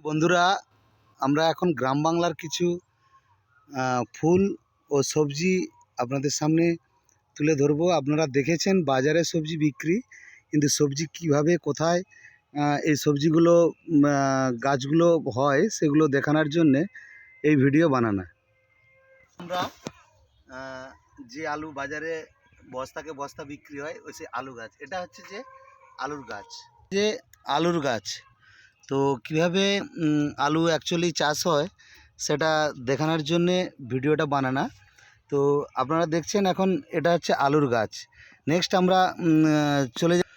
বন্ধুরা, আমরা এখন গ্রাম বাংলার কিছু ফুল ও সবজি আপনাদের সামনে তুলে ধরবো। আপনারা দেখেছেন বাজারে সবজি বিক্রি, কিন্তু সবজি কিভাবে কোথায় এই সবজিগুলো গাছগুলো হয় সেগুলো দেখানোর জন্যে এই ভিডিও বানানো। আমরা যে আলু বাজারে বস্তাকে বস্তা বিক্রি হয় ওই সে আলু গাছ, এটা হচ্ছে যে আলুর গাছ, যে আলুর গাছ। তো কীভাবে আলু অ্যাকচুয়ালি চাষ হয় সেটা দেখানোর জন্যে ভিডিওটা বানানো। তো আপনারা দেখছেন এখন এটা হচ্ছে আলুর গাছ। নেক্সট আমরা চলে যাই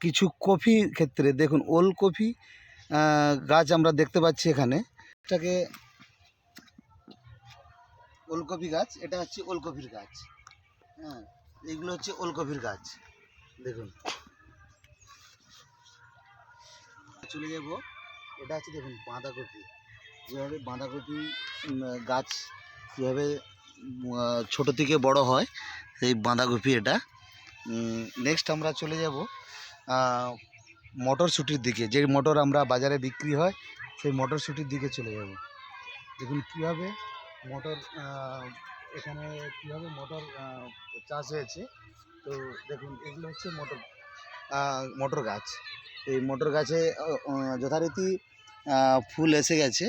কিছু কফি ক্ষেত্রে। দেখুন ওলকপি গাছ আমরা দেখতে পাচ্ছি এখানে। এটাকে ওলকপি গাছ, এটা হচ্ছে ওলকপির গাছ। হ্যাঁ, এইগুলো হচ্ছে ওলকপির গাছ। দেখুন চলে যাব, এটা হচ্ছে দেখুন বাঁধাকপি। যেভাবে বাঁধাকপি গাছ কীভাবে ছোটো থেকে বড় হয় সেই বাঁধাকপি এটা। নেক্সট আমরা চলে যাব মটরশুঁটির দিকে। যে মটর আমরা বাজারে বিক্রি হয় সেই মটরশুঁটির দিকে চলে যাব। দেখুন কীভাবে মটর এখানে কীভাবে মটর চাষ হয়েছে। তো দেখুন এগুলো হচ্ছে মটর গাছ। এই মটর গাছে যথারীতি ফুল এসে গেছে।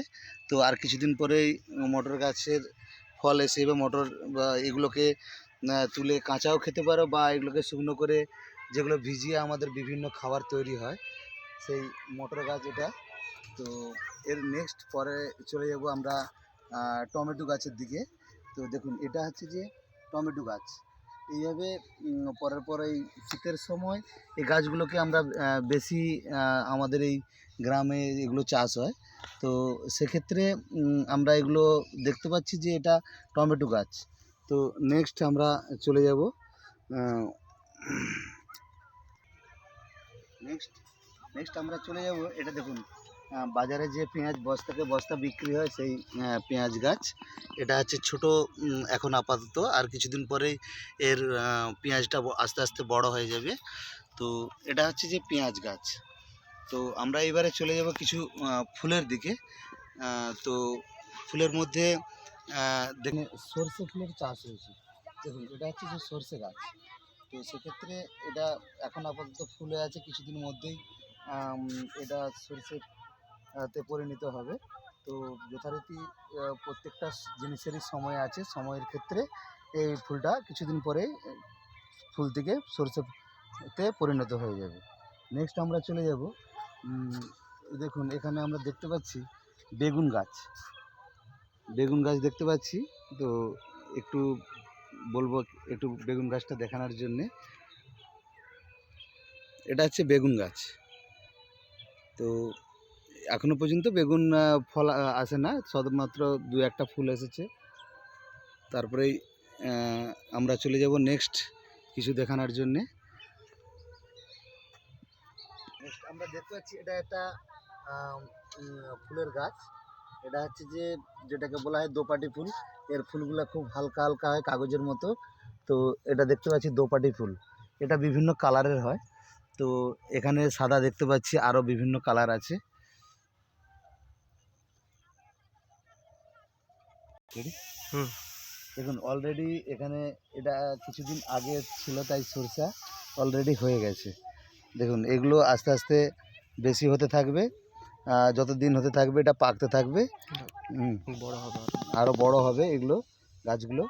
তো আর কিছুদিন পরেই মটর গাছের ফল এসে বা মটর বা এগুলোকে তুলে কাঁচাও খেতে পারো, বা এগুলোকে শুকনো করে যেগুলো ভিজিয়ে আমাদের বিভিন্ন খাবার তৈরি হয়, সেই মটর গাছ এটা। তো এর নেক্সট পরে চলে যাব আমরা টমেটো গাছের দিকে। তো দেখুন এটা হচ্ছে যে টমেটো গাছ। এইভাবে পরের পর এই শীতের সময় এই গাছগুলোকে আমরা বেশি আমাদের এই গ্রামে এগুলো চাষ হয়। তো সেক্ষেত্রে আমরা এগুলো দেখতে পাচ্ছি যে এটা টমেটো গাছ। তো নেক্সট আমরা চলে যাব নেক্সট আমরা চলে যাব এটা দেখুন বাজারে যে পেঁয়াজ বস্তাকে বস্তা বিক্রি হয় সেই পেঁয়াজ গাছ। এটা হচ্ছে ছোট এখন আপাতত, আর কিছুদিন পরেই এর পেঁয়াজটা আস্তে আস্তে বড় হয়ে যাবে। তো এটা হচ্ছে যে পেঁয়াজ গাছ। তো আমরা এবারে চলে যাব কিছু ফুলের দিকে। তো ফুলের মধ্যে দেখুন সর্ষে ফুলের চাষ হয়েছে। দেখুন এটা হচ্ছে যে সর্ষে গাছ। তো সেক্ষেত্রে এটা এখন আপাতত ফুলে আছে, কিছুদিন মধ্যেই এটা সর্ষেতে পরিণত হবে। তো যথারীতি প্রত্যেকটা জিনিসেরই সময় আছে, সময়ের ক্ষেত্রে এই ফুলটা কিছুদিন পরেই ফুল থেকে সর্ষেতে পরিণত হয়ে যাবে। নেক্সট আমরা চলে যাব, দেখুন এখানে আমরা দেখতে পাচ্ছি বেগুন গাছ দেখতে পাচ্ছি। তো একটু বলবো একটু বেগুন গাছটা দেখানোর জন্যে। এটা হচ্ছে বেগুন গাছ। তো এখনো পর্যন্ত বেগুন ফল আসে না, শুধুমাত্র দু একটা ফুল এসেছে। তারপরেই আমরা চলে যাব নেক্সট কিছু দেখানোর জন্যে। নেক্সট আমরা দেখতে পাচ্ছি এটা একটা ফুলের গাছ। এটা হচ্ছে যে যেটাকে বলা হয় দোপাটি ফুল। এর ফুলগুলো খুব হালকা হালকা হয়, কাগজের মতো। তো এটা দেখতে পাচ্ছি দোপাটি ফুল। এটা বিভিন্ন কালারের হয়। তো এখানে সাদা দেখতে পাচ্ছি, আরও বিভিন্ন কালার আছে। দেখুন অলরেডি এখানে এটা কিছুদিন আগে ছিল, তাই সরষা অলরেডি হয়ে গেছে। দেখুন এগুলো আস্তে আস্তে বেশি হতে থাকবে, যত দিন হতে থাকবে এটা পাকতে থাকবে, বড় হবে, আরও বড় হবে এগুলো গাছগুলো।